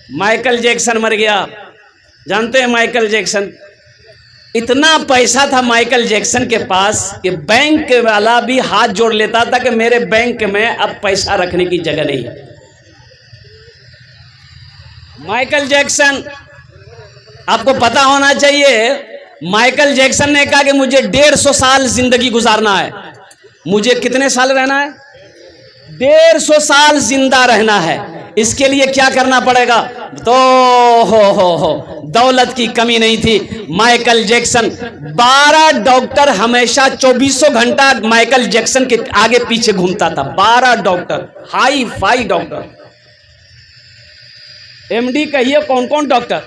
Michael Jackson مر گیا. جانتے ہیں مائیکل جیکسن؟ اتنا پیسہ تھا مائیکل جیکسن کے پاس کہ بینک والا بھی ہاتھ جوڑ لیتا تھا کہ میرے بینک میں اب پیسہ رکھنے کی جگہ نہیں. مائیکل جیکسن، آپ کو پتا ہونا چاہیے، مائیکل جیکسن نے کہا کہ مجھے 150 سال زندگی گزارنا ہے. مجھے کتنے سال رہنا ہے؟ 150 سال زندہ رہنا ہے. اس کے لیے کیا کرنا پڑے گا؟ تو ہو دولت کی کمی نہیں تھی. مائیکل جیکسن 12 ڈاکٹر ہمیشہ 24 گھنٹہ مائیکل جیکسن کے آگے پیچھے گھومتا تھا. 12 doctor, hi fi doctor. M D کہیے کون کون ڈاکٹر.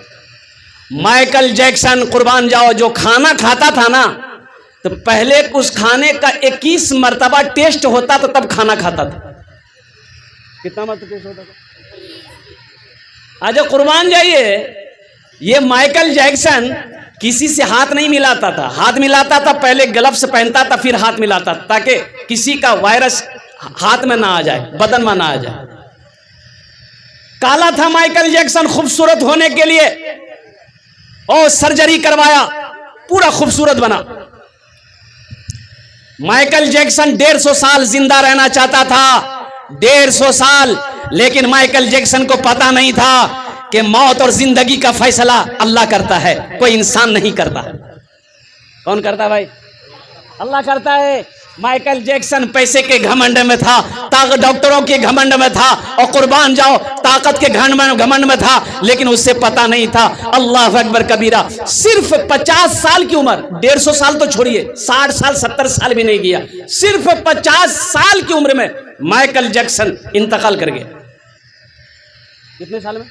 مائیکل جیکسن قربان جاؤ جو کھانا کھاتا تھا نا، تو پہلے اس کھانے کا 21 مرتبہ ٹیسٹ ہوتا تھا تب کھانا کھاتا تھا. کتنا مرتبہ ٹیسٹ ہوتا تھا؟ آج قربان جائیے. یہ مائیکل جیکسن کسی سے ہاتھ نہیں ملاتا تھا. ہاتھ ملاتا تھا پہلے گلفز پہنتا تھا پھر ہاتھ ملاتا تھا تاکہ کسی کا وائرس ہاتھ میں نہ آ جائے، بدن میں نہ آ جائے. کالا تھا مائیکل جیکسن خوبصورت ہونے کے لیے، اور سرجری کروایا، پورا خوبصورت بنا. مائیکل جیکسن 150 سال زندہ رہنا چاہتا تھا، 150 سال. لیکن مائیکل جیکسن کو پتا نہیں تھا کہ موت اور زندگی کا فیصلہ اللہ کرتا ہے، کوئی انسان نہیں کرتا. کون کرتا بھائی؟ اللہ کرتا ہے. مائیکل جیکسن پیسے کے گھمنڈ میں تھا، ڈاکٹروں کے گھمنڈ میں تھا، اور قربان جاؤ طاقت کے گھمنڈ میں تھا. لیکن اس سے پتا نہیں تھا اللہ اکبر کبیرہ. صرف 50 سال کی عمر، 150 سال تو چھوڑیے، 60 سال 70 سال بھی نہیں گیا، صرف 50 سال کی عمر میں مائیکل جیکسن انتقال کر گیا. کتنے سال میں؟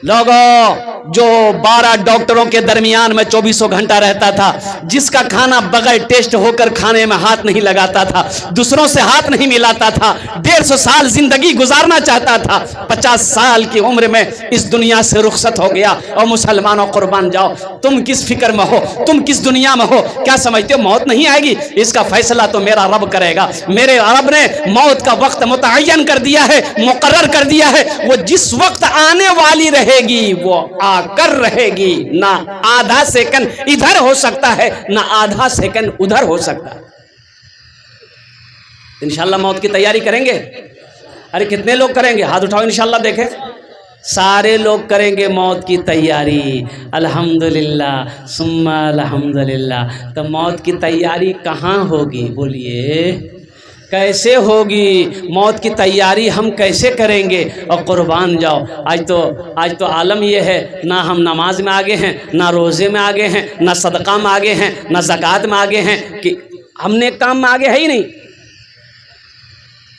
لوگوں جو 12 ڈاکٹروں کے درمیان میں 24 گھنٹہ رہتا تھا، جس کا کھانا بغیر ٹیسٹ ہو کر کھانے میں ہاتھ نہیں لگاتا تھا، دوسروں سے ہاتھ نہیں ملاتا تھا، 150 سال زندگی گزارنا چاہتا تھا، 50 سال کی عمر میں اس دنیا سے رخصت ہو گیا. اور مسلمانوں قربان جاؤ، تم کس فکر میں ہو، تم کس دنیا میں ہو؟ کیا سمجھتے ہو موت نہیں آئے گی؟ اس کا فیصلہ تو میرا رب کرے گا. میرے رب نے موت کا وقت متعین کر دیا ہے، مقرر کر دیا ہے. وہ جس وقت آنے والی رہے گی وہ آ کر رہے گی. نہ آدھا سیکنڈ ادھر ہو سکتا ہے، نہ آدھا سیکنڈ ادھر ہو سکتا ہے. انشاءاللہ موت کی تیاری کریں گے. ارے کتنے لوگ کریں گے؟ ہاتھ اٹھاؤ انشاءاللہ. دیکھیں سارے لوگ کریں گے موت کی تیاری. الحمدللہ ثم الحمدللہ. تو موت کی تیاری کہاں ہوگی؟ بولیے کیسے ہوگی؟ موت کی تیاری ہم کیسے کریں گے؟ اور قربان جاؤ آج تو عالم یہ ہے، نہ ہم نماز میں آگے ہیں، نہ روزے میں آگے ہیں، نہ صدقہ میں آگے ہیں، نہ زکوٰۃ میں آگے ہیں. کہ ہم نے کام میں آگے ہے ہی نہیں.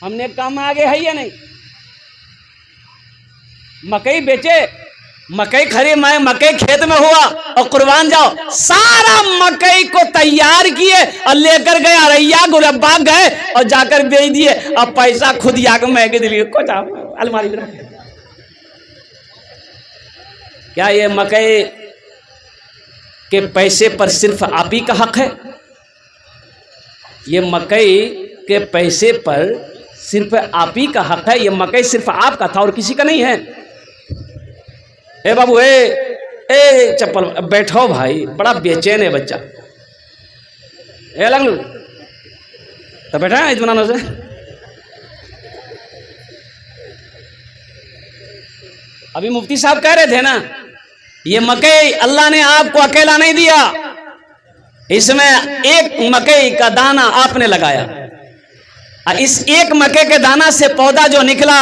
ہم نے کام میں آگے ہے یا نہیں؟ مکئی بیچے، مکئی کھری، میں مکئی کھیت میں ہوا، اور قربان جاؤ سارا مکئی کو تیار کیے اور لے کر گئے اریا گلبا گئے اور جا کر بیچ دیے. اب پیسہ خود یا کے مہنگے دلیے کچھ الماری میں رکھے. کیا یہ مکئی کے پیسے پر صرف آپ ہی کا حق ہے؟ یہ مکئی کے پیسے پر صرف آپ ہی کا حق ہے. یہ مکئی صرف آپ کا تھا اور کسی کا نہیں ہے. اے بابو اے چپل بیٹھو بھائی، بڑا بے چین ہے بچہ. اے لگ تو بیٹھا ہے اطمینان سے. ابھی مفتی صاحب کہہ رہے تھے نا، یہ مکئی اللہ نے آپ کو اکیلا نہیں دیا، اس میں ایک مکئی کا دانہ آپ نے لگایا. اس ایک مکئی کے دانہ سے پودا جو نکلا،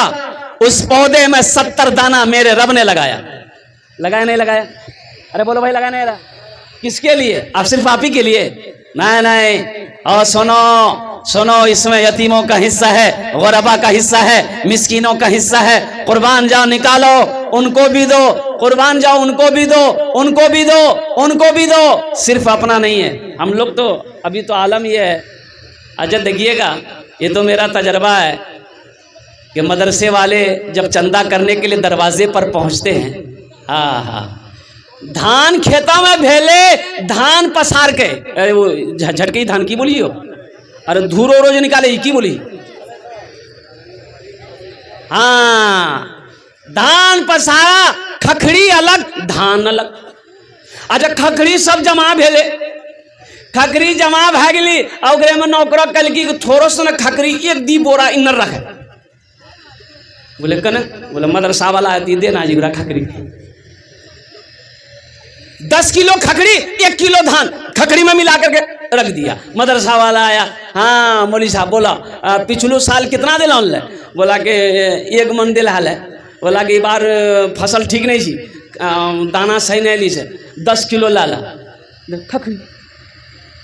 اس پودے میں 70 دانہ میرے رب نے لگایا. لگایا نہیں لگایا؟ ارے بولو بھائی، لگایا نہیں رہا؟ کس کے لیے؟ آپ صرف آپ ہی کے لیے؟ نہیں. اور سنو اس میں یتیموں کا حصہ ہے، غربا کا حصہ ہے، مسکینوں کا حصہ ہے. قربان جاؤ نکالو، ان کو بھی دو. قربان جاؤ ان کو بھی دو، ان کو بھی دو، ان کو بھی دو. صرف اپنا نہیں ہے. ہم لوگ تو ابھی تو عالم یہ ہے. اچھا دیکھیے گا، یہ تو میرا تجربہ ہے کہ مدرسے والے جب چندہ کرنے کے لیے دروازے پر پہنچتے ہیں، دھان کھیتوں میں بھیلے دھان پسار کے، وہ جھٹکی دھان کی بولی ہو، ارے دھورو روز نکالے کی بولی. धान पसारा, खखड़ी अलग, धान अलग। अच्छा खखड़ी सब जमा भेले, खखड़ी जमा भै गेली, ओकरे में नौकरा कलकी थोड़ो सा खखड़ी एक दी बोरा इन्नर रखे। बोले कने, बोले मदरसा वाला आती देना जी खखड़ी, 10 किलो खखड़ी 1 किलो धान खखड़ी में मिला करके रख दिया। मदरसा वाला आया, हाँ मौलवी साहब बोला पिछलो साल कितना दिला ले? बोला कि 1 मन दिला है। बोला कि बार फसल ठीक नहीं थी, दाना सही नहीं ली से 10 किलो लाला खखड़ी।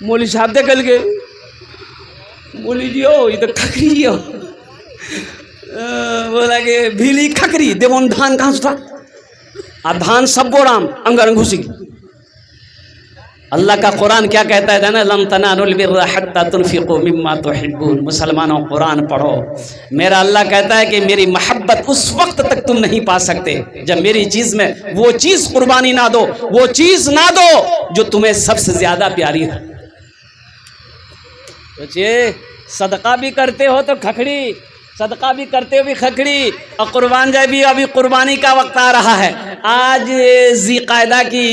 मौलवी साहब देख के बोली जी ओ ये तो खखड़ी हो। बोला कि भीली खखड़ी देवन धान कहाँ से था? आ धान सब बोराम अंगर घुस गई। अल्लाह का कुरान क्या कहता है ना, लम तनालुल बिर्रा हत्ता तुनफिकू मिम्मा तुहिब्बून। मुसलमानों कुरान पढ़ो। मेरा अल्लाह कहता है कि मेरी मोहब्बत उस वक्त तक तुम नहीं पा सकते जब मेरी चीज में वो चीज कुर्बानी ना दो, वो चीज ना दो जो तुम्हें सबसे ज्यादा प्यारी हो। सोचिए, सदका भी करते हो तो खखड़ी, सदका भी करते हो भी खखड़ी, और कुर्बान जाए भी अभी कुर्बानी का वक्त आ रहा है। आज ज़िक़ायदा की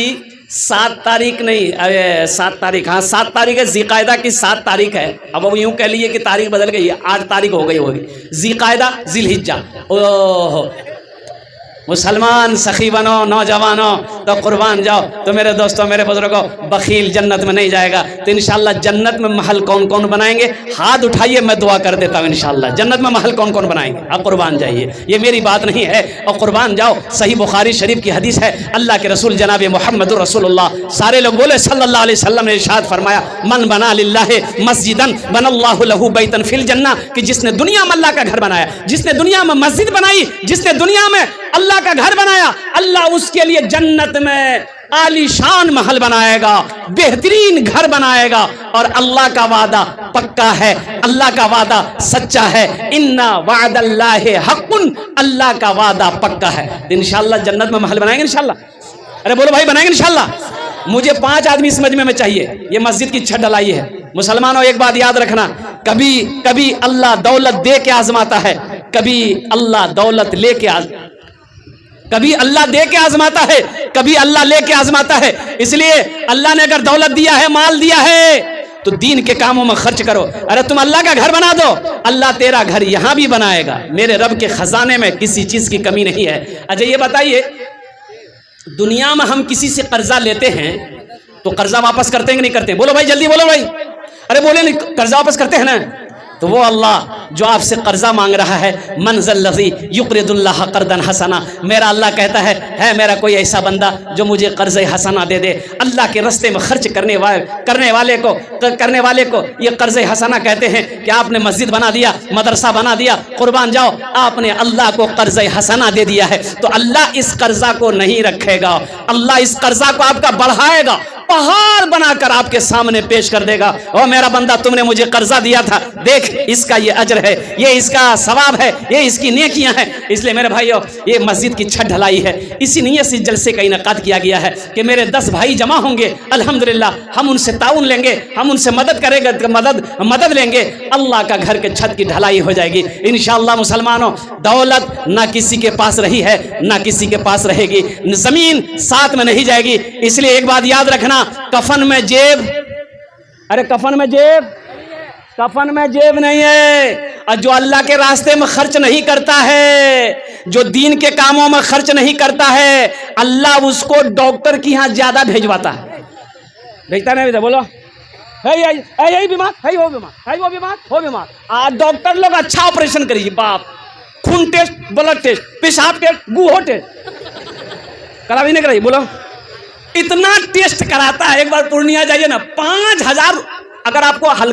7 तारीख नहीं, 7 तारीख, हाँ 7 तारीख है, ज़िक़ायदा की 7 तारीख है। अब यूँ कह लीजिए कि तारीख बदल गई है, 8 तारीख हो गई होगी। ज़िक़ायदा ज़िलहिज्जा, ओह मुसलमान सखी बनो, नौजवानों तो कुर्बान जाओ। तो मेरे दोस्तों, मेरे बुजुर्गों, बखील जन्नत में नहीं जाएगा। तो इंशाअल्लाह जन्नत में महल कौन कौन बनाएंगे? हाथ उठाइए, मैं दुआ कर देता हूँ। इंशाअल्लाह जन्नत में महल कौन कौन बनाएंगे? आप कुर्बान जाइए, ये मेरी बात नहीं है, और कुर्बान जाओ। सही बुखारी शरीफ की हदीस है, अल्लाह के रसूल जनाब मुहम्मदुर रसूलुल्लाह, सारे लोग बोले सल्लल्लाहु अलैहि वसल्लम ने इरशाद फरमाया, मन बना लिल्लाहि मस्जिदन बनल्लाहु लहू बैतन फिल जन्ना, कि जिसने दुनिया में अल्लाह का घर बनाया, जिसने दुनिया में मस्जिद बनाई, जिसने दुनिया में अल्लाह का घर बनाया, अल्लाह उसके लिए जन्नत में आलीशान महल बनाएगा, बेहतरीन घर बनाएगा। और अल्लाह का वादा पक्का है, अल्लाह का वादा सच्चा है। इन्ना वादल्लाहि हक़्क़ुन, अल्लाह का वादा पक्का है। इंशाअल्लाह जन्नत में महल बनाएंगे इंशाअल्लाह। अरे बोलो भाई, बनाएंगे इंशाअल्लाह। मुझे 5 आदमी समझ में चाहिए। ये मस्जिद की छत ढलाई है। मुसलमानों एक बात याद रखना, कभी कभी अल्लाह दौलत दे के आजमाता है, कभी अल्लाह दौलत लेके कभी अल्लाह दे के आजमाता है, कभी अल्लाह लेके आजमाता है। इसलिए अल्लाह ने अगर दौलत दिया है, माल दिया है, तो दीन के कामों में खर्च करो। अरे तुम अल्लाह का घर बना दो, अल्लाह तेरा घर यहां भी बनाएगा। मेरे रब के खजाने में किसी चीज की कमी नहीं है। अच्छा ये बताइए, दुनिया में हम किसी से कर्जा लेते हैं तो कर्जा वापस करते हैं कि नहीं करते? बोलो भाई, जल्दी बोलो भाई। अरे बोले नहीं, कर्जा वापस करते हैं ना? तो वो अल्लाह जो आपसे कर्जा मांग रहा है, मनज़ल्लज़ी युक़रिदुल्लाह क़र्दन हसना, मेरा अल्लाह कहता है मेरा कोई ऐसा बंदा जो मुझे कर्ज़ हसना दे दे। अल्लाह के रास्ते में खर्च करने वाले को ये कर्ज़ हसना कहते हैं कि आपने मस्जिद बना दिया, मदरसा बना दिया, कुर्बान जाओ, आपने अल्लाह को कर्ज़ हसना दे दिया है। तो अल्लाह इस कर्जा को नहीं रखेगा, अल्लाह इस कर्जा को आपका बढ़ाएगा, पहाड़ बनाकर आपके सामने पेश कर देगा। ओ मेरा बंदा, तुमने मुझे कर्जा दिया था, देख इसका ये अजर है, ये इसका सवाब है, ये इसकी नेकियां हैं। इसलिए मेरे भाइयों, ये मस्जिद की छत ढलाई है। इसी नीयत से जलसे का इनेकाद किया गया है कि मेरे 10 भाई जमा होंगे, अल्हम्दुलिल्लाह हम उनसे ताउन लेंगे, हम उनसे मदद करेंगे, मदद लेंगे, अल्लाह का घर के छत की ढलाई हो जाएगी इंशाअल्लाह। मुसलमानों, दौलत ना किसी के पास रही है, ना किसी के पास रहेगी, जमीन साथ में नहीं जाएगी। इसलिए एक बात याद रखना, कफन में जेब, अरे कफन में जेब नहीं है। और जो अल्लाह के रास्ते में खर्च नहीं करता है, जो दीन के कामों में खर्च नहीं करता है, अल्लाह उसको डॉक्टर की यहाँ ज्यादा भेजवाता है। भेजता नहीं भेजता? बोलो, यही बीमार है, वो बीमार है, वो बीमार हो बीमार। डॉक्टर लोग अच्छा ऑपरेशन करिए, बाप, खून टेस्ट, ब्लड टेस्ट, पेशाब टेस्ट, गुहो टेस्ट करा भी नहीं कराइए। बोलो, इतना टेस्ट कराता है। एक बार पूर्णिया जाइए ना, 5000 अगर आपको हल्का